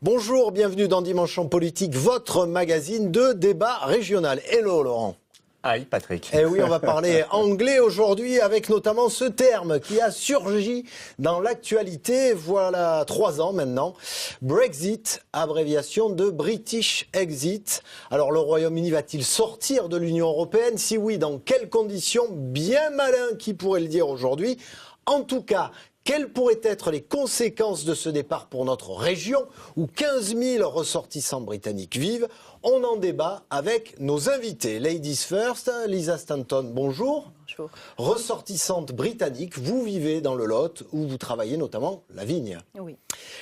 Bonjour, bienvenue dans Dimanche en Politique, votre magazine de débat régional. Hello Laurent. Aïe Patrick. Eh oui, on va parler anglais aujourd'hui avec notamment ce terme qui a surgi dans l'actualité, voilà 3 ans maintenant. Brexit, abréviation de British Exit. Alors le Royaume-Uni va-t-il sortir de l'Union européenne? Si oui, dans quelles conditions? Bien malin qui pourrait le dire aujourd'hui. En tout cas, quelles pourraient être les conséquences de ce départ pour notre région où 15 000 ressortissants britanniques vivent? On en débat avec nos invités. Ladies first, Lisa Stanton, bonjour. Bonjour. Ressortissante britannique, vous vivez dans le Lot où vous travaillez notamment la vigne. Oui.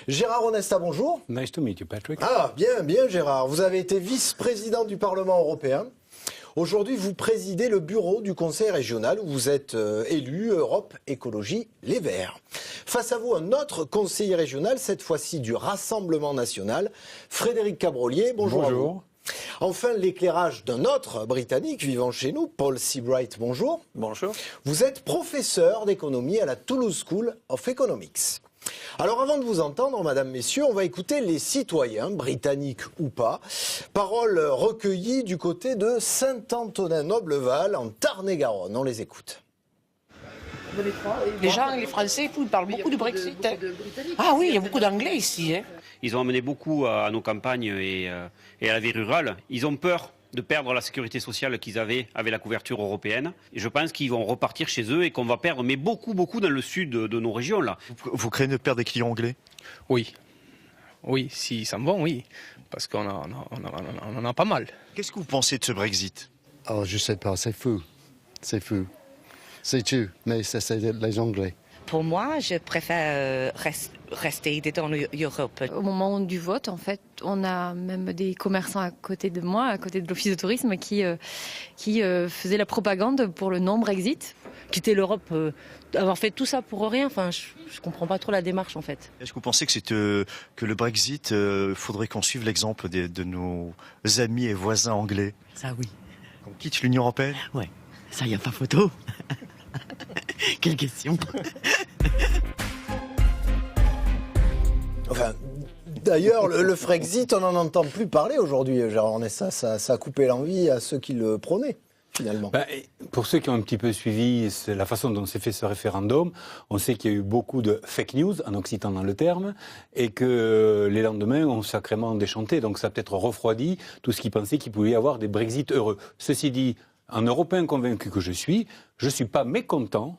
Gérard Onesta, bonjour. Nice to meet you, Patrick. Ah, bien Gérard. Vous avez été vice-président du Parlement européen. Aujourd'hui, vous présidez le bureau du Conseil régional où vous êtes élu Europe Écologie Les Verts. Face à vous, un autre conseiller régional, cette fois-ci du Rassemblement national, Frédéric Cabrolier. Bonjour. Bonjour. À vous. Enfin, l'éclairage d'un autre Britannique vivant chez nous, Paul Seabright. Bonjour. Bonjour. Vous êtes professeur d'économie à la Toulouse School of Economics. Alors avant de vous entendre, mesdames, messieurs, on va écouter les citoyens, britanniques ou pas. Paroles recueillies du côté de Saint-Antonin-Nobleval, en Tarn-et-Garonne. On les écoute. Les gens, les Français, ils parlent beaucoup de Brexit. Ah oui, il y a beaucoup d'anglais ici. Ils ont amené beaucoup à nos campagnes et à la vie rurale. Ils ont peur de perdre la sécurité sociale qu'ils avaient avec la couverture européenne. Et je pense qu'ils vont repartir chez eux et qu'on va perdre, mais beaucoup dans le sud de nos régions, là. Vous craignez de perdre des clients anglais? Oui, s'ils s'en vont, oui, parce qu'on en a pas mal. Qu'est-ce que vous pensez de ce Brexit? Oh, je sais pas, c'est fou. C'est fou. C'est tout, mais c'est les Anglais. Pour moi, je préfère rester dans l'Europe. Au moment du vote, en fait, on a même des commerçants à côté de moi, à côté de l'Office de tourisme, qui faisaient la propagande pour le non-Brexit. Quitter l'Europe, avoir fait tout ça pour rien, enfin, je comprends pas trop la démarche en fait. Est-ce que vous pensez que le Brexit, faudrait qu'on suive l'exemple de nos amis et voisins anglais? Ça oui. Qu'on quitte l'Union européenne? Ouais, ça y a pas photo. Quelle question. Enfin, d'ailleurs, le Frexit, on n'en entend plus parler aujourd'hui, Gérard Onesta. Ça a coupé l'envie à ceux qui le prônaient. Finalement. Pour ceux qui ont un petit peu suivi la façon dont s'est fait ce référendum, on sait qu'il y a eu beaucoup de fake news, en occitan dans le terme, et que les lendemains ont sacrément déchanté. Donc ça a peut-être refroidi tout ce qui pensait qu'il pouvait y avoir des Brexit heureux. Ceci dit, un Européen convaincu que je suis pas mécontent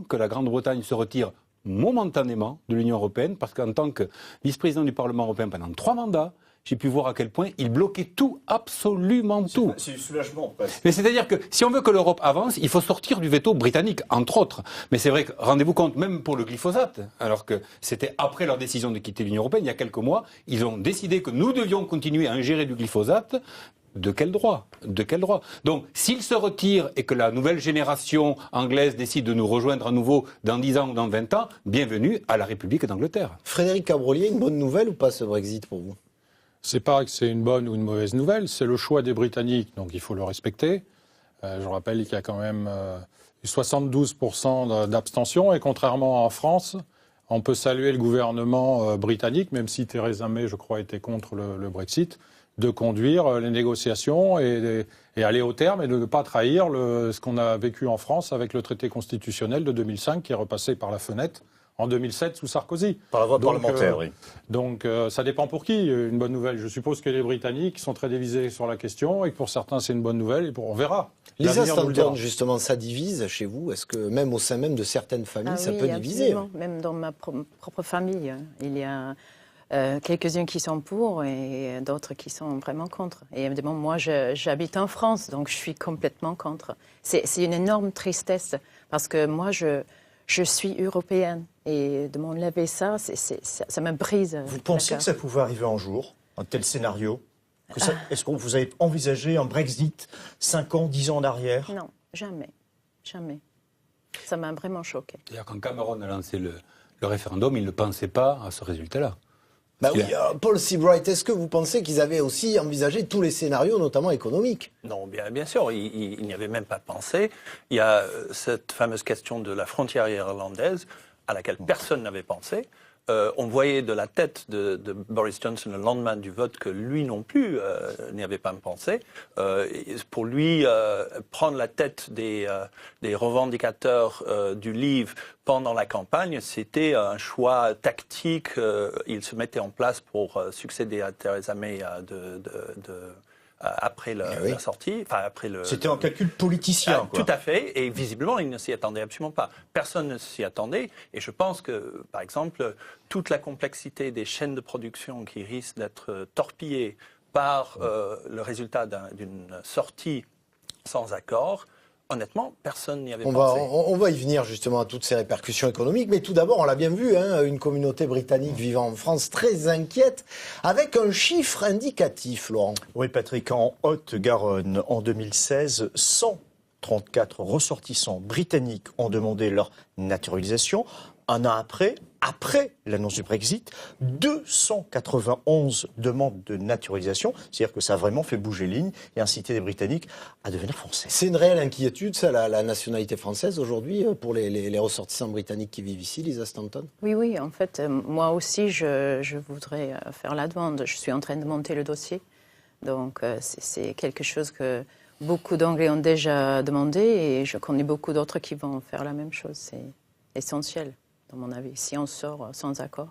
que la Grande-Bretagne se retire momentanément de l'Union européenne, parce qu'en tant que vice-président du Parlement européen pendant 3 mandats, j'ai pu voir à quel point il bloquait tout, absolument tout. C'est du soulagement. Mais c'est-à-dire que si on veut que l'Europe avance, il faut sortir du veto britannique, entre autres. Mais c'est vrai que, rendez-vous compte, même pour le glyphosate, alors que c'était après leur décision de quitter l'Union européenne, il y a quelques mois, ils ont décidé que nous devions continuer à ingérer du glyphosate. De quel droit? Donc, s'ils se retirent et que la nouvelle génération anglaise décide de nous rejoindre à nouveau dans 10 ans ou dans 20 ans, bienvenue à la République d'Angleterre. Frédéric Cabrolier, une bonne nouvelle ou pas ce Brexit pour vous? C'est pas que c'est une bonne ou une mauvaise nouvelle, c'est le choix des Britanniques, donc il faut le respecter. Je rappelle qu'il y a quand même 72% d'abstention, et contrairement en France, on peut saluer le gouvernement britannique, même si Theresa May, je crois, était contre le Brexit, de conduire les négociations et aller au terme et de ne pas trahir ce qu'on a vécu en France avec le traité constitutionnel de 2005 qui est repassé par la fenêtre en 2007 sous Sarkozy. Par la voie parlementaire, oui. Donc ça dépend pour qui, une bonne nouvelle. Je suppose que les Britanniques sont très divisés sur la question et que pour certains c'est une bonne nouvelle et on verra. Lisa Stanton, justement, ça divise chez vous? Est-ce que même au sein même de certaines familles, ça peut diviser? Absolument. Même dans ma propre famille, il y a quelques-uns qui sont pour et d'autres qui sont vraiment contre. Et évidemment, moi, j'habite en France, donc je suis complètement contre. C'est une énorme tristesse parce que moi, je suis européenne et de m'enlever ça, ça me brise. Vous pensez que ça pouvait arriver un jour, un tel scénario? Est-ce que vous avez envisagé un Brexit 5 ans, 10 ans en arrière? Non, jamais. Ça m'a vraiment choqué. C'est-à-dire quand Cameron a lancé le référendum, il ne pensait pas à ce résultat-là. Oui, Paul Seabright, est-ce que vous pensez qu'ils avaient aussi envisagé tous les scénarios, notamment économiques? Non, bien sûr, il n'y avait même pas pensé. Il y a cette fameuse question de la frontière irlandaise à laquelle personne n'avait pensé. on voyait de la tête de Boris Johnson le lendemain du vote que lui non plus n'y avait pas pensé. Pour lui, prendre la tête des revendicateurs du livre pendant la campagne, c'était un choix tactique. Il se mettait en place pour succéder à Theresa May après la sortie, enfin après le. C'était un calcul politicien. Tout à fait, et visiblement, il ne s'y attendait absolument pas. Personne ne s'y attendait, et je pense que, par exemple, toute la complexité des chaînes de production qui risquent d'être torpillées par le résultat d'une sortie sans accord. Honnêtement, personne n'y avait pensé. On va y venir justement à toutes ces répercussions économiques, mais tout d'abord, on l'a bien vu, une communauté britannique vivant en France très inquiète, avec un chiffre indicatif, Laurent. Oui, Patrick, en Haute-Garonne, en 2016, 134 ressortissants britanniques ont demandé leur naturalisation. Un an après l'annonce du Brexit, 291 demandes de naturalisation. C'est-à-dire que ça a vraiment fait bouger ligne et incité les Britanniques à devenir français. C'est une réelle inquiétude, ça, la nationalité française aujourd'hui, pour les ressortissants britanniques qui vivent ici, Lisa Stanton? Oui, en fait, moi aussi, je voudrais faire la demande. Je suis en train de monter le dossier. Donc, c'est quelque chose que beaucoup d'Anglais ont déjà demandé et je connais beaucoup d'autres qui vont faire la même chose. C'est essentiel, dans mon avis, si on sort sans accord.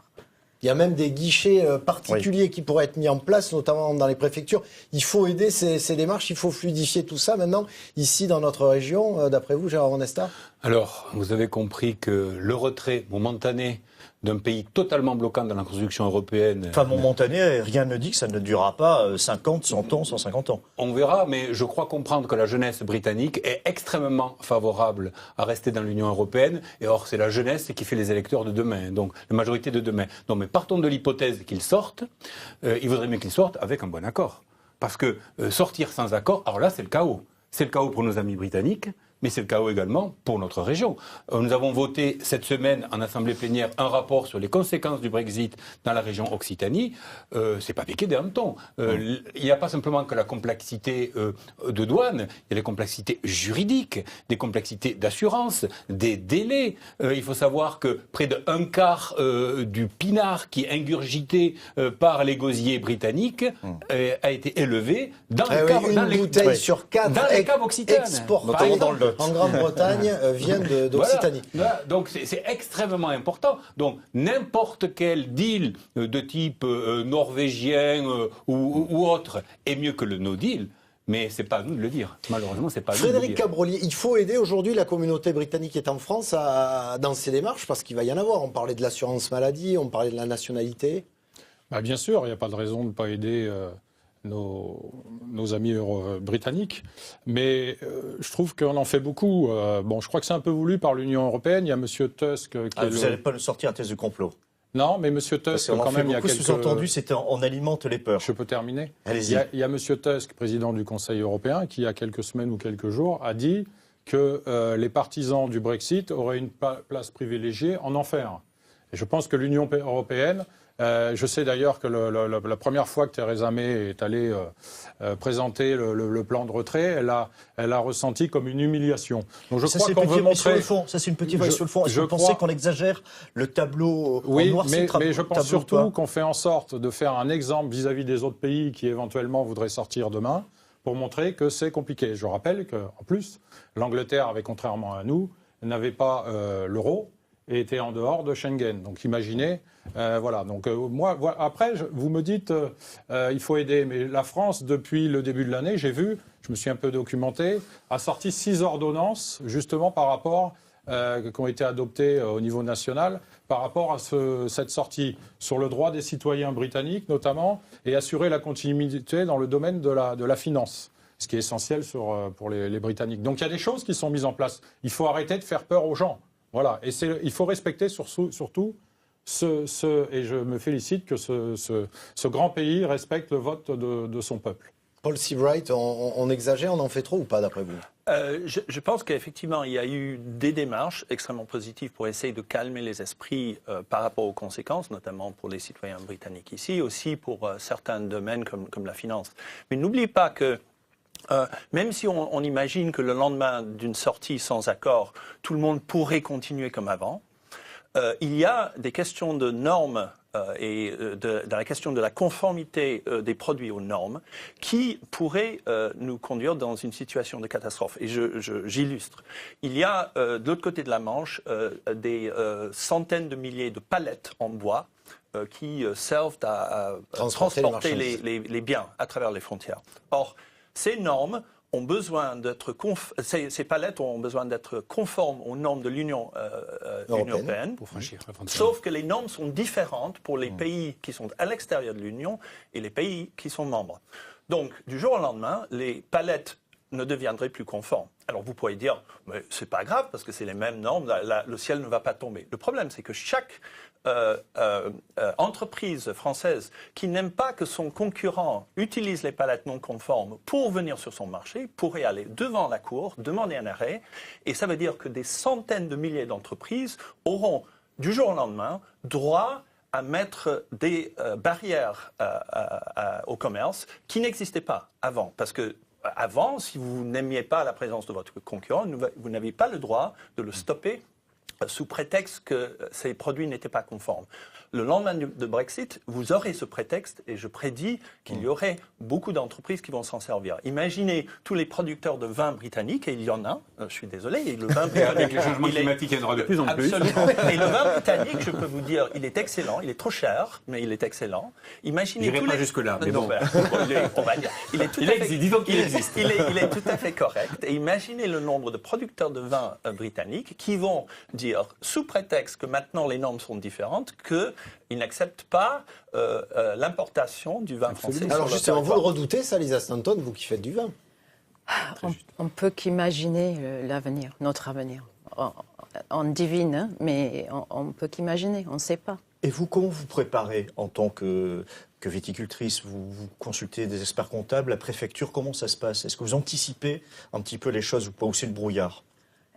Il y a même des guichets particuliers qui pourraient être mis en place, notamment dans les préfectures. Il faut aider ces démarches, il faut fluidifier tout ça maintenant, ici dans notre région. D'après vous, Gérard Onesta? Alors, vous avez compris que le retrait momentané d'un pays totalement bloquant dans la construction européenne... Enfin, momentané, rien ne dit que ça ne durera pas 50, 100 ans, 150 ans. On verra, mais je crois comprendre que la jeunesse britannique est extrêmement favorable à rester dans l'Union européenne. Et or, c'est la jeunesse qui fait les électeurs de demain, donc la majorité de demain. Donc, mais partons de l'hypothèse qu'ils sortent. Il vaudrait mieux qu'ils sortent avec un bon accord. Parce que sortir sans accord, alors là, c'est le chaos. C'est le chaos pour nos amis britanniques, mais c'est le chaos également pour notre région. Nous avons voté cette semaine en assemblée plénière un rapport sur les conséquences du Brexit dans la région Occitanie. C'est pas piqué des hannetons. Il n'y a pas simplement que la complexité de douane, il y a les complexités juridiques, des complexités d'assurance, des délais. Il faut savoir que près de un quart du pinard qui est ingurgité par les gosiers britanniques a été élevé dans les caves, une bouteille sur 4 dans les caves occitanes, exportées en Grande-Bretagne vient d'Occitanie. Voilà. Donc c'est extrêmement important. Donc n'importe quel deal de type norvégien ou autre est mieux que le no deal. Mais c'est pas à nous de le dire. Malheureusement, c'est pas à nous de le dire. Frédéric Cabrolier, il faut aider aujourd'hui la communauté britannique qui est en France dans ces démarches parce qu'il va y en avoir. On parlait de l'assurance maladie, on parlait de la nationalité. Bien sûr, il n'y a pas de raison de ne pas aider nos amis britanniques, mais je trouve qu'on en fait beaucoup. Je crois que c'est un peu voulu par l'Union européenne. Il y a M. Tusk... vous n'allez pas nous sortir un test de complot? Non, mais M. Tusk, quand même, il y a quelques... sous-entendu, c'était on alimente les peurs. Je peux terminer? Allez-y. Il y a M. Tusk, président du Conseil européen, qui, il y a quelques semaines ou quelques jours, a dit que les partisans du Brexit auraient une place privilégiée en enfer. Et je pense que l'Union européenne... je sais d'ailleurs que la première fois que Theresa May est allée présenter le plan de retrait, elle a ressenti comme une humiliation. Donc ça, c'est une petite vague sur le fond. Ça, c'est une petite vague sur le fond. Est-ce que vous pensez qu'on exagère le tableau en noir? Oui, mais je pense surtout qu'on fait en sorte de faire un exemple vis-à-vis des autres pays qui éventuellement voudraient sortir demain pour montrer que c'est compliqué. Je rappelle qu'en plus, l'Angleterre avait, contrairement à nous, n'avait pas l'euro et était en dehors de Schengen. Donc imaginez, voilà. Donc après, vous me dites, il faut aider. Mais la France, depuis le début de l'année, j'ai vu, je me suis un peu documenté, a sorti 6 ordonnances, justement par rapport, qui ont été adoptées au niveau national, par rapport à cette sortie, sur le droit des citoyens britanniques notamment, et assurer la continuité dans le domaine de la finance. Ce qui est essentiel pour les Britanniques. Donc il y a des choses qui sont mises en place. Il faut arrêter de faire peur aux gens. Voilà, et il faut respecter surtout et je me félicite que ce grand pays respecte le vote de son peuple. Paul Seabright, on exagère, on en fait trop ou pas d'après vous? Je pense qu'effectivement, il y a eu des démarches extrêmement positives pour essayer de calmer les esprits par rapport aux conséquences, notamment pour les citoyens britanniques ici, aussi pour certains domaines comme la finance. Mais n'oubliez pas que même si on imagine que le lendemain d'une sortie sans accord, tout le monde pourrait continuer comme avant, il y a des questions de normes et dans la question de la conformité des produits aux normes qui pourraient nous conduire dans une situation de catastrophe. Et j'illustre. Il y a de l'autre côté de la Manche des centaines de milliers de palettes en bois qui servent à transporter les biens à travers les frontières. Or, ces normes ont besoin d'être ces palettes ont besoin d'être conformes aux normes de l'Union européenne, pour franchir la frontière. Sauf que les normes sont différentes pour les pays qui sont à l'extérieur de l'Union et les pays qui sont membres. Donc, du jour au lendemain, les palettes ne deviendraient plus conformes. Alors vous pourriez dire, mais c'est pas grave parce que c'est les mêmes normes, le ciel ne va pas tomber. Le problème, c'est que chaque entreprise française qui n'aime pas que son concurrent utilise les palettes non conformes pour venir sur son marché pourrait aller devant la Cour, demander un arrêt, et ça veut dire que des centaines de milliers d'entreprises auront du jour au lendemain droit à mettre des barrières au commerce qui n'existaient pas avant. Parce que avant, si vous n'aimiez pas la présence de votre concurrent, vous n'aviez pas le droit de le stopper sous prétexte que ces produits n'étaient pas conformes. Le lendemain de Brexit, vous aurez ce prétexte et je prédis qu'il y aurait beaucoup d'entreprises qui vont s'en servir. Imaginez tous les producteurs de vin britanniques, et il y en a, je suis désolé, et le vin britannique... Avec les changements climatiques, il y en aura de plus en plus. Absolument. Et le vin britannique, je peux vous dire, il est excellent, il est trop cher, mais il est excellent. Imaginez J'irai pas jusque-là, mais bon. On va dire. Il est tout à fait correct. Et imaginez le nombre de producteurs de vin britanniques qui vont dire, sous prétexte que maintenant les normes sont différentes, qu'ils n'acceptent pas l'importation du vin français. Alors justement, vous le redoutez, ça, Lisa Stanton, vous qui faites du vin? On peut qu'imaginer l'avenir, notre avenir. On divine, hein, mais on peut qu'imaginer, on ne sait pas. Et vous, comment vous préparez en tant que viticultrice? Vous consultez des experts comptables, la préfecture, comment ça se passe? Est-ce que vous anticipez un petit peu les choses ou c'est le brouillard?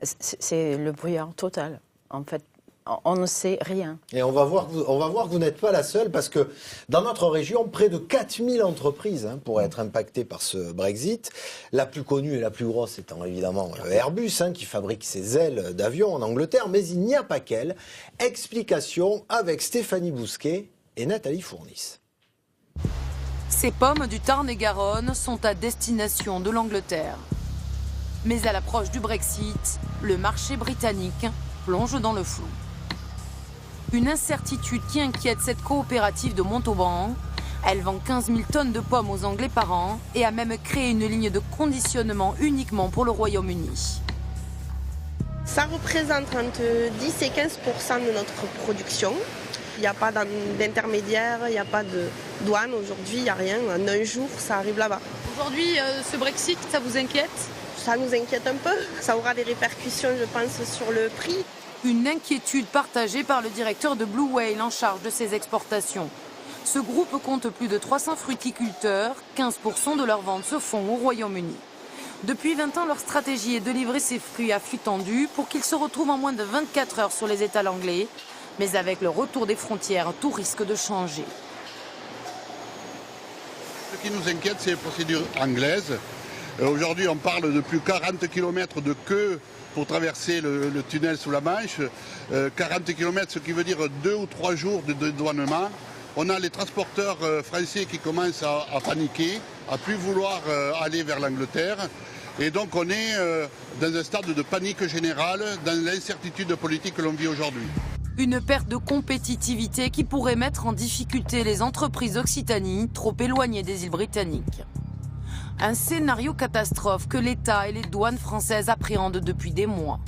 C'est le brouillard total. En fait, on ne sait rien. Et on va voir que vous n'êtes pas la seule, parce que dans notre région, près de 4000 entreprises pourraient être impactées par ce Brexit. La plus connue et la plus grosse étant évidemment Airbus, qui fabrique ses ailes d'avion en Angleterre. Mais il n'y a pas qu'elle. Explication avec Stéphanie Bousquet et Nathalie Fournis. Ces pommes du Tarn-et-Garonne sont à destination de l'Angleterre. Mais à l'approche du Brexit, le marché britannique plonge dans le flou. Une incertitude qui inquiète cette coopérative de Montauban. Elle vend 15 000 tonnes de pommes aux Anglais par an et a même créé une ligne de conditionnement uniquement pour le Royaume-Uni. Ça représente entre 10 et 15 % de notre production. Il n'y a pas d'intermédiaire, il n'y a pas de douane aujourd'hui, il n'y a rien. En un jour, ça arrive là-bas. Aujourd'hui, ce Brexit, ça vous inquiète ? Ça nous inquiète un peu. Ça aura des répercussions, je pense, sur le prix. Une inquiétude partagée par le directeur de Blue Whale en charge de ses exportations. Ce groupe compte plus de 300 fruticulteurs. 15% de leurs ventes se font au Royaume-Uni. Depuis 20 ans, leur stratégie est de livrer ces fruits à flux tendu pour qu'ils se retrouvent en moins de 24 heures sur les étals anglais. Mais avec le retour des frontières, tout risque de changer. Ce qui nous inquiète, c'est les procédures anglaises. Aujourd'hui, on parle de plus de 40 km de queue pour traverser le tunnel sous la Manche. 40 km, ce qui veut dire 2 ou 3 jours de douanement. On a les transporteurs français qui commencent à paniquer, à plus vouloir aller vers l'Angleterre. Et donc on est dans un stade de panique générale, dans l'incertitude politique que l'on vit aujourd'hui. Une perte de compétitivité qui pourrait mettre en difficulté les entreprises Occitanie, trop éloignées des îles britanniques. Un scénario catastrophe que l'État et les douanes françaises appréhendent depuis des mois.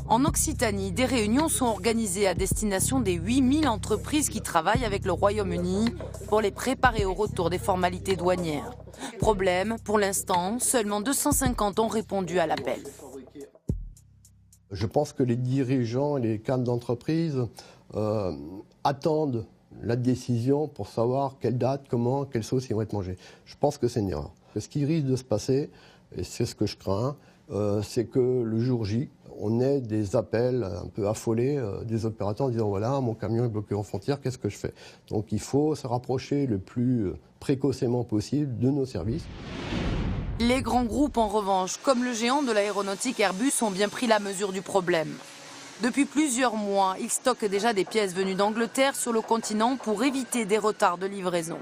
En Occitanie, des réunions sont organisées à destination des 8000 entreprises qui travaillent avec le Royaume-Uni pour les préparer au retour des formalités douanières. Problème, pour l'instant, seulement 250 ont répondu à l'appel. Je pense que les dirigeants et les cadres d'entreprise attendent la décision pour savoir quelle date, comment, quelle sauce ils vont être mangés. Je pense que c'est une erreur. Ce qui risque de se passer, et c'est ce que je crains, c'est que le jour J, on ait des appels un peu affolés des opérateurs en disant « voilà, mon camion est bloqué en frontière, qu'est-ce que je fais ?» Donc il faut se rapprocher le plus précocement possible de nos services. Les grands groupes, en revanche, comme le géant de l'aéronautique Airbus, ont bien pris la mesure du problème. Depuis plusieurs mois, il stocke déjà des pièces venues d'Angleterre sur le continent pour éviter des retards de livraison.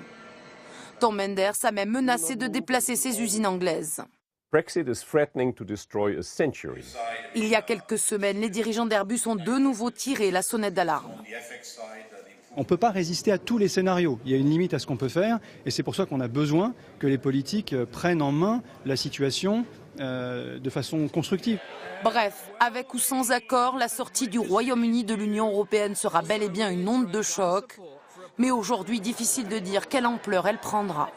Tom Menders a même menacé de déplacer ses usines anglaises. Il y a quelques semaines, les dirigeants d'Airbus ont de nouveau tiré la sonnette d'alarme. On ne peut pas résister à tous les scénarios. Il y a une limite à ce qu'on peut faire et c'est pour ça qu'on a besoin que les politiques prennent en main la situation de façon constructive. Bref, avec ou sans accord, la sortie du Royaume-Uni de l'Union européenne sera bel et bien une onde de choc. Mais aujourd'hui, difficile de dire quelle ampleur elle prendra.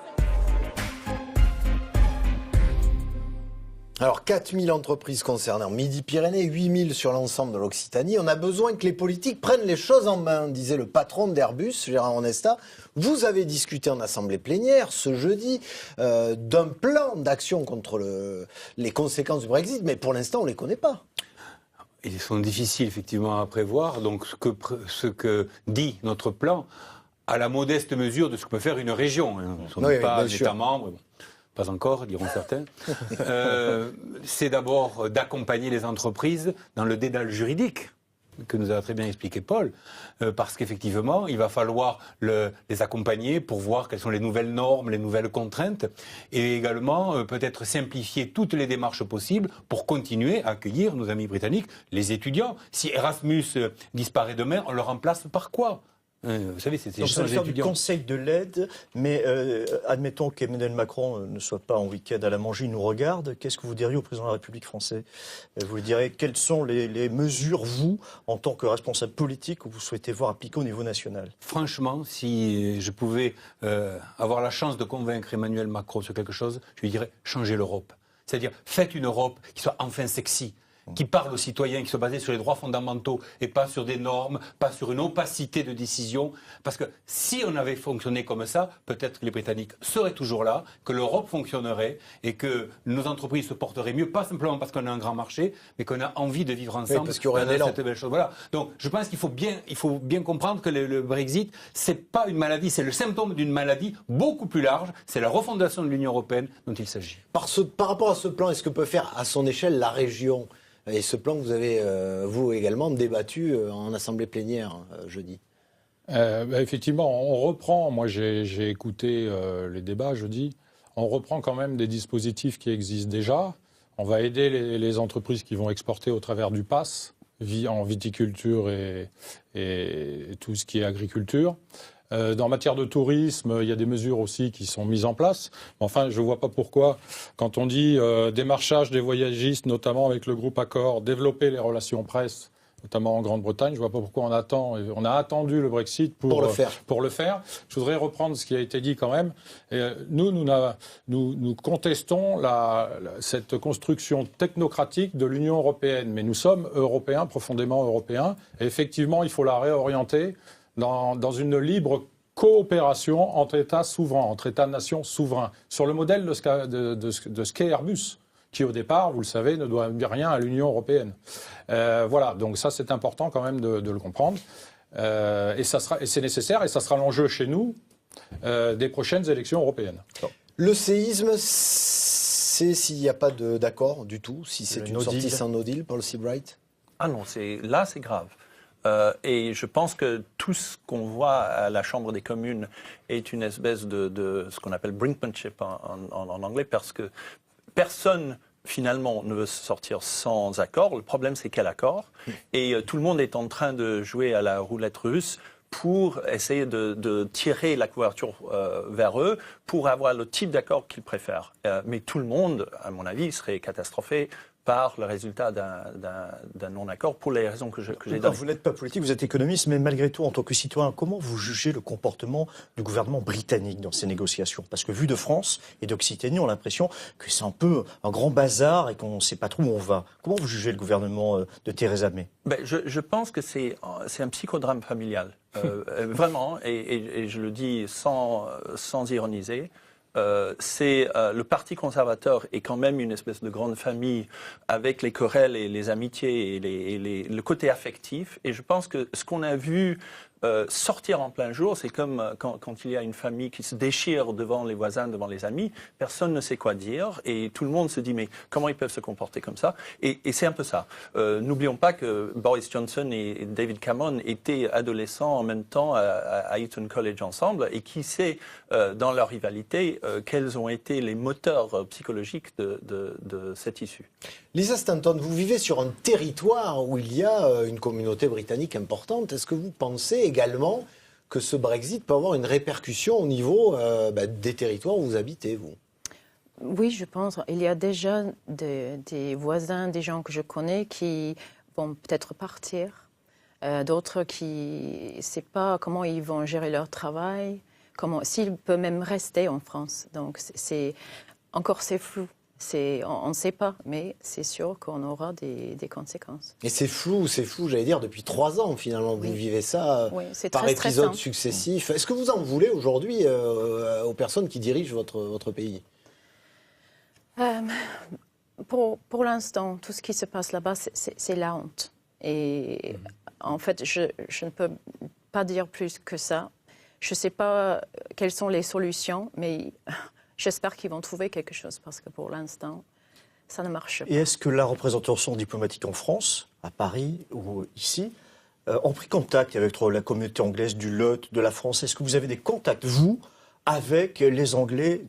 Alors, 4000 entreprises concernées en Midi-Pyrénées, 8000 sur l'ensemble de l'Occitanie. On a besoin que les politiques prennent les choses en main, disait le patron d'Airbus, Gérard Onesta. Vous avez discuté en assemblée plénière ce jeudi d'un plan d'action contre les conséquences du Brexit, mais pour l'instant, on ne les connaît pas. Ils sont difficiles, effectivement, à prévoir. Donc, ce que dit notre plan, à la modeste mesure de ce que peut faire une région. Nous ne sommes pas un État membre. Pas encore, diront certains. C'est d'abord d'accompagner les entreprises dans le dédale juridique, que nous a très bien expliqué Paul, parce qu'effectivement, il va falloir les accompagner pour voir quelles sont les nouvelles normes, les nouvelles contraintes, et également peut-être simplifier toutes les démarches possibles pour continuer à accueillir nos amis britanniques, les étudiants. Si Erasmus disparaît demain, on le remplace par quoi ? Vous savez, c'est ça va faire du conseil de l'aide, mais admettons qu'Emmanuel Macron ne soit pas en week-end à la manger, il nous regarde. Qu'est-ce que vous diriez au président de la République français ? Vous lui direz quelles sont les mesures, vous, en tant que responsable politique, que vous souhaitez voir appliquées au niveau national ? Franchement, si je pouvais avoir la chance de convaincre Emmanuel Macron sur quelque chose, je lui dirais changez l'Europe. C'est-à-dire faites une Europe qui soit enfin sexy, qui parle aux citoyens, qui soit basée sur les droits fondamentaux et pas sur des normes, pas sur une opacité de décision. Parce que si on avait fonctionné comme ça, peut-être que les Britanniques seraient toujours là, que l'Europe fonctionnerait et que nos entreprises se porteraient mieux, pas simplement parce qu'on a un grand marché, mais qu'on a envie de vivre ensemble. Oui, parce qu'il y aurait un élan. Cette belle chose. Voilà. Donc je pense qu'il faut bien comprendre que le Brexit, c'est pas une maladie, c'est le symptôme d'une maladie beaucoup plus large. C'est la refondation de l'Union européenne dont il s'agit. Par rapport à ce plan, est-ce que peut faire à son échelle la région ? Et ce plan que vous avez, vous également, débattu en assemblée plénière jeudi. Effectivement, on reprend, moi j'ai écouté les débats jeudi, on reprend quand même des dispositifs qui existent déjà. On va aider les entreprises qui vont exporter au travers du PASS, en viticulture et tout ce qui est agriculture. En matière de tourisme, il y a des mesures aussi qui sont mises en place. Enfin, je ne vois pas pourquoi, quand on dit démarchage des voyagistes, notamment avec le groupe Accor, développer les relations presse, notamment en Grande-Bretagne, je ne vois pas pourquoi on a attendu le Brexit pour le faire. Je voudrais reprendre ce qui a été dit quand même. Nous contestons cette construction technocratique de l'Union européenne, mais nous sommes européens, profondément européens, et effectivement, il faut la réorienter dans une libre coopération entre États souverains, entre États-nations souverains, sur le modèle de ce qu'est Airbus, qui au départ, vous le savez, ne doit rien à l'Union européenne. Voilà, donc ça c'est important quand même de le comprendre. Et c'est nécessaire, et ça sera l'enjeu chez nous des prochaines élections européennes. Le séisme, c'est s'il n'y a pas d'accord du tout, si c'est une sortie sans no deal, Paul Seabright ? Ah non, là c'est grave. Et je pense que tout ce qu'on voit à la Chambre des communes est une espèce de ce qu'on appelle brinkmanship en anglais, parce que personne finalement ne veut sortir sans accord. Le problème, c'est quel accord ? Et tout le monde est en train de jouer à la roulette russe pour essayer de tirer la couverture vers eux, pour avoir le type d'accord qu'ils préfèrent. Mais tout le monde, à mon avis, serait catastrophé par le résultat d'un non-accord, pour les raisons que j'ai données. Vous n'êtes pas politique, vous êtes économiste, mais malgré tout, en tant que citoyen, comment vous jugez le comportement du gouvernement britannique dans ces négociations ? Parce que vu de France et d'Occitanie, on a l'impression que c'est un peu un grand bazar et qu'on ne sait pas trop où on va. Comment vous jugez le gouvernement de Theresa May ? Je pense que c'est un psychodrame familial, vraiment, et je le dis sans ironiser. Le Parti conservateur est quand même une espèce de grande famille avec les querelles et les amitiés et le côté affectif. Et je pense que ce qu'on a vu sortir en plein jour, c'est comme quand il y a une famille qui se déchire devant les voisins, devant les amis, personne ne sait quoi dire et tout le monde se dit mais comment ils peuvent se comporter comme ça, et c'est un peu ça. N'oublions pas que Boris Johnson et David Cameron étaient adolescents en même temps à Eton College ensemble, et qui sait dans leur rivalité quels ont été les moteurs psychologiques de cette issue. Lisa Stanton, vous vivez sur un territoire où il y a une communauté britannique importante. Est-ce que vous pensez également que ce Brexit peut avoir une répercussion au niveau des territoires où vous habitez, vous? Oui, je pense. Il y a déjà des voisins, des gens que je connais qui vont peut-être partir. D'autres qui ne savent pas comment ils vont gérer leur travail, s'ils peuvent même rester en France. Donc, c'est flou. On ne sait pas, mais c'est sûr qu'on aura des conséquences. Et c'est flou, j'allais dire, depuis 3 ans finalement que vous vivez ça par épisodes successifs. Est-ce que vous en voulez aujourd'hui aux personnes qui dirigent votre pays? Pour l'instant, tout ce qui se passe là-bas, c'est la honte. Et en fait, je ne peux pas dire plus que ça. Je ne sais pas quelles sont les solutions, mais j'espère qu'ils vont trouver quelque chose, parce que pour l'instant, ça ne marche pas. Et est-ce que la représentation diplomatique en France, à Paris ou ici, ont pris contact avec la communauté anglaise du Lot, de la France? Est-ce que vous avez des contacts, vous, avec les Anglais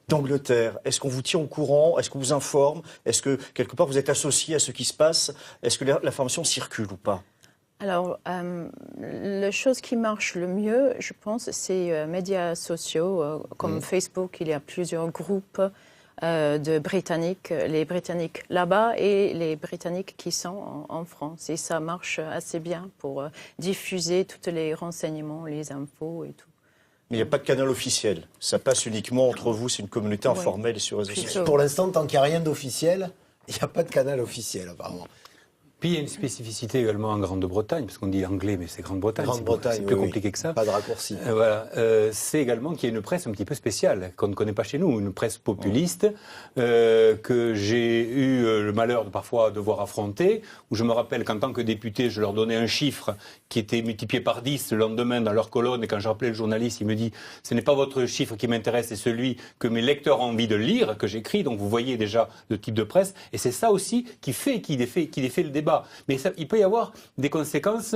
d'Angleterre? Est-ce qu'on vous tient au courant? Est-ce qu'on vous informe? Est-ce que, quelque part, vous êtes associé à ce qui se passe? Est-ce que l'information circule ou pas? Alors, la chose qui marche le mieux, je pense, c'est les médias sociaux. Comme Facebook, il y a plusieurs groupes de Britanniques, les Britanniques là-bas et les Britanniques qui sont en France. Et ça marche assez bien pour diffuser tous les renseignements, les infos et tout. Mais il n'y a pas de canal officiel. Ça passe uniquement entre vous, c'est une communauté informelle sur les réseaux sociaux. Pour l'instant, tant qu'il n'y a rien d'officiel, il n'y a pas de canal officiel, apparemment. Puis il y a une spécificité également en Grande-Bretagne, parce qu'on dit anglais, mais c'est Grande-Bretagne. C'est plus compliqué que ça. Pas de raccourci. C'est également qu'il y a une presse un petit peu spéciale, qu'on ne connaît pas chez nous, une presse populiste, que j'ai eu le malheur parfois de voir affronter, où je me rappelle qu'en tant que député, je leur donnais un chiffre qui était multiplié par 10 le lendemain dans leur colonne, et quand je rappelais le journaliste, il me dit « ce n'est pas votre chiffre qui m'intéresse, c'est celui que mes lecteurs ont envie de lire, que j'écris ». Donc vous voyez déjà le type de presse, et c'est ça aussi qui défait le débat. Mais il peut y avoir des conséquences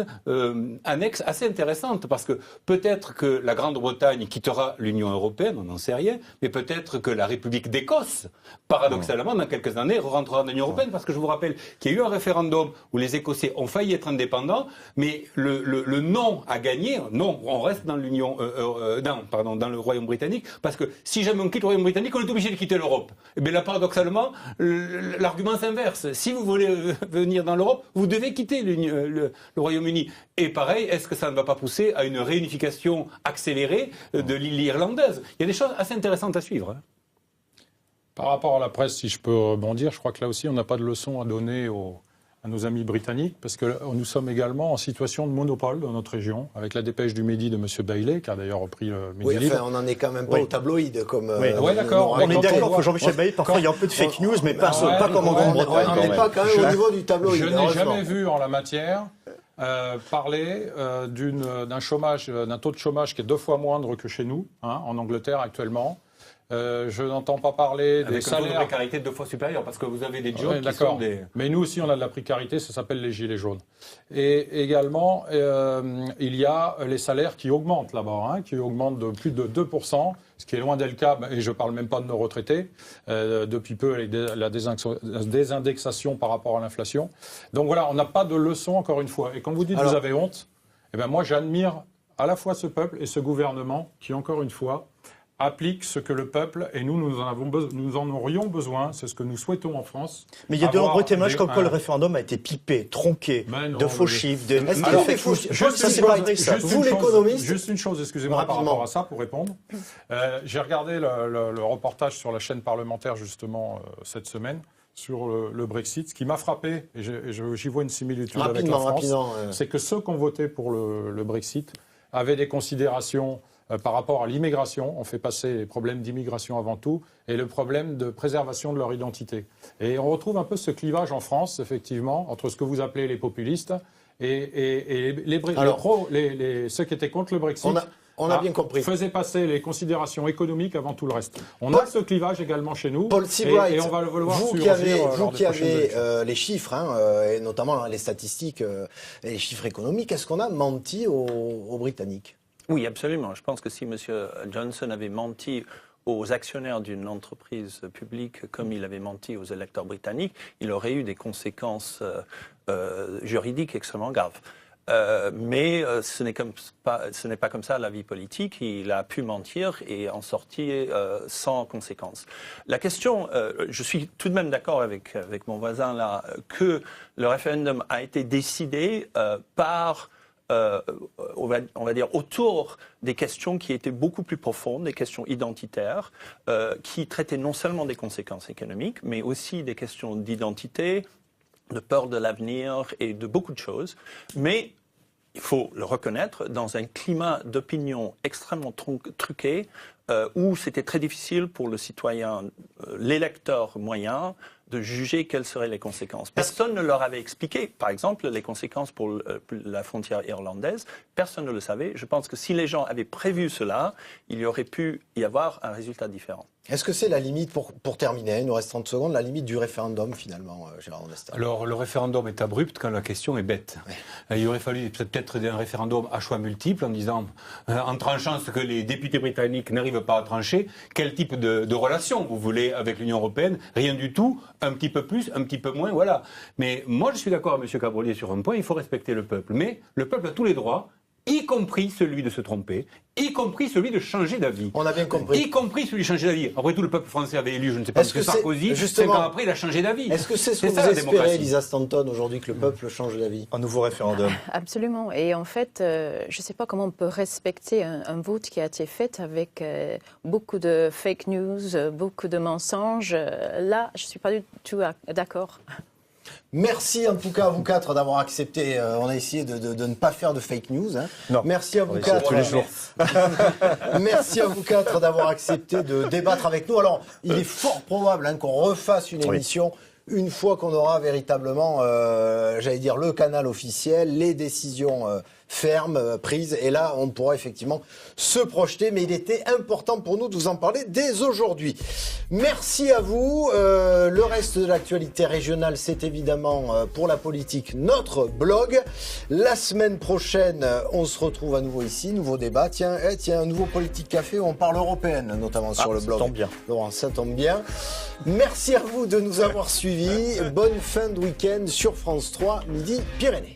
annexes assez intéressantes, parce que peut-être que la Grande-Bretagne quittera l'Union européenne, on n'en sait rien, mais peut-être que la République d'Écosse, paradoxalement, dans quelques années, rentrera dans l'Union européenne, parce que je vous rappelle qu'il y a eu un référendum où les Écossais ont failli être indépendants, mais le non a gagné. Non, on reste dans dans le Royaume britannique, parce que si jamais on quitte le Royaume britannique, on est obligé de quitter l'Europe. Et bien là, paradoxalement, l'argument s'inverse. Si vous voulez venir dans l'Europe, vous devez quitter le Royaume-Uni. Et pareil, est-ce que ça ne va pas pousser à une réunification accélérée de l'île irlandaise? Il y a des choses assez intéressantes à suivre. Par rapport à la presse, si je peux rebondir, je crois que là aussi, on n'a pas de leçon à donner à nos amis britanniques, parce que nous sommes également en situation de monopole dans notre région, avec la dépêche du Midi de M. Bailey, qui a d'ailleurs repris le Midi Libre. On n'en est quand même pas au tabloïd. Comme, d'accord. On est d'accord que Jean-Michel Bailey, parfois il y a un peu de fake news, mais pas comme en Grande-Bretagne. On n'est pas quand même au niveau du tabloïd. Je n'ai jamais vu en la matière parler d'un taux de chômage qui est 2 fois moindre que chez nous, en Angleterre actuellement. Je n'entends pas parler des salaires. Avec un taux de précarité 2 fois supérieur, parce que vous avez des jobs qui sont des... Mais nous aussi, on a de la précarité, ça s'appelle les gilets jaunes. Et également, il y a les salaires qui augmentent là-bas, qui augmentent de plus de 2%, ce qui est loin d'être le cas, et je ne parle même pas de nos retraités, depuis peu avec la désindexation par rapport à l'inflation. Donc voilà, on n'a pas de leçon, encore une fois. Et quand vous dites que vous avez honte, eh ben moi j'admire à la fois ce peuple et ce gouvernement qui, encore une fois, applique ce que le peuple, et nous en aurions besoin, c'est ce que nous souhaitons en France. Mais il y a de nombreux témoignages comme quoi le référendum a été pipé, tronqué, de faux chiffres, Juste une chose, excusez-moi, par rapport à ça, pour répondre. J'ai regardé le reportage sur la chaîne parlementaire, justement, cette semaine, sur le Brexit. Ce qui m'a frappé, et j'y vois une similitude avec la France, c'est que ceux qui ont voté pour le Brexit avaient des considérations par rapport à l'immigration. On fait passer les problèmes d'immigration avant tout et le problème de préservation de leur identité. Et on retrouve un peu ce clivage en France, effectivement, entre ce que vous appelez les populistes et ceux qui étaient contre le Brexit. On a bien compris. Faisait passer les considérations économiques avant tout le reste. On a ce clivage également chez nous. Paul Seabright, et on va le voir vous qui avez les chiffres, et notamment les statistiques et les chiffres économiques, est-ce qu'on a menti aux Britanniques ? Oui, absolument. Je pense que si M. Johnson avait menti aux actionnaires d'une entreprise publique comme il avait menti aux électeurs britanniques, il aurait eu des conséquences juridiques extrêmement graves. Mais ce n'est pas comme ça la vie politique. Il a pu mentir et en sortir sans conséquences. La question, je suis tout de même d'accord avec mon voisin là, que le référendum a été décidé par on va dire autour des questions qui étaient beaucoup plus profondes, des questions identitaires, qui traitaient non seulement des conséquences économiques, mais aussi des questions d'identité, de peur de l'avenir et de beaucoup de choses. Mais il faut le reconnaître, dans un climat d'opinion extrêmement truqué, où c'était très difficile pour le citoyen, l'électeur moyen, de juger quelles seraient les conséquences. Personne ne leur avait expliqué, par exemple, les conséquences pour la frontière irlandaise. Personne ne le savait. Je pense que si les gens avaient prévu cela, il y aurait pu y avoir un résultat différent. Est-ce que c'est la limite, pour terminer, il nous reste 30 secondes, la limite du référendum finalement, Gérard Onesta ? Alors le référendum est abrupt quand la question est bête. Ouais. Il aurait fallu peut-être un référendum à choix multiples en disant, en tranchant ce que les députés britanniques n'arrivent pas à trancher, quel type de relation vous voulez avec l'Union européenne ? Rien du tout, un petit peu plus, un petit peu moins, voilà. Mais moi je suis d'accord avec M. Cabrolier sur un point, il faut respecter le peuple. Mais le peuple a tous les droits, y compris celui de se tromper, y compris celui de changer d'avis. On a bien compris. Y compris celui de changer d'avis. Après tout, le peuple français avait élu, je ne sais pas, M. Sarkozy, 5 ans après, il a changé d'avis. Est-ce que c'est ce que vous espérez, Lisa Stanton, aujourd'hui, que le peuple change d'avis ? Un nouveau référendum. Absolument. Et en fait, je ne sais pas comment on peut respecter un vote qui a été fait avec beaucoup de fake news, beaucoup de mensonges. Là, je ne suis pas du tout d'accord. Merci en tout cas à vous quatre d'avoir accepté. On a essayé de ne pas faire de fake news. Hein. Non. Merci à vous quatre. Tous les jours. Merci à vous quatre d'avoir accepté de débattre avec nous. Alors, il est fort probable qu'on refasse une émission une fois qu'on aura véritablement, j'allais dire, le canal officiel, les décisions fermes prises. Et là, on pourra effectivement se projeter. Mais il était important pour nous de vous en parler dès aujourd'hui. Merci à vous. Le reste de l'actualité régionale, c'est évidemment pour la politique notre blog. La semaine prochaine, on se retrouve à nouveau ici, nouveau débat. Tiens, un nouveau Politique Café où on parle européenne, notamment sur le blog. Ça tombe bien. Laurent, ça tombe bien. Merci à vous de nous avoir suivis. Bonne fin de week-end sur France 3, Midi Pyrénées.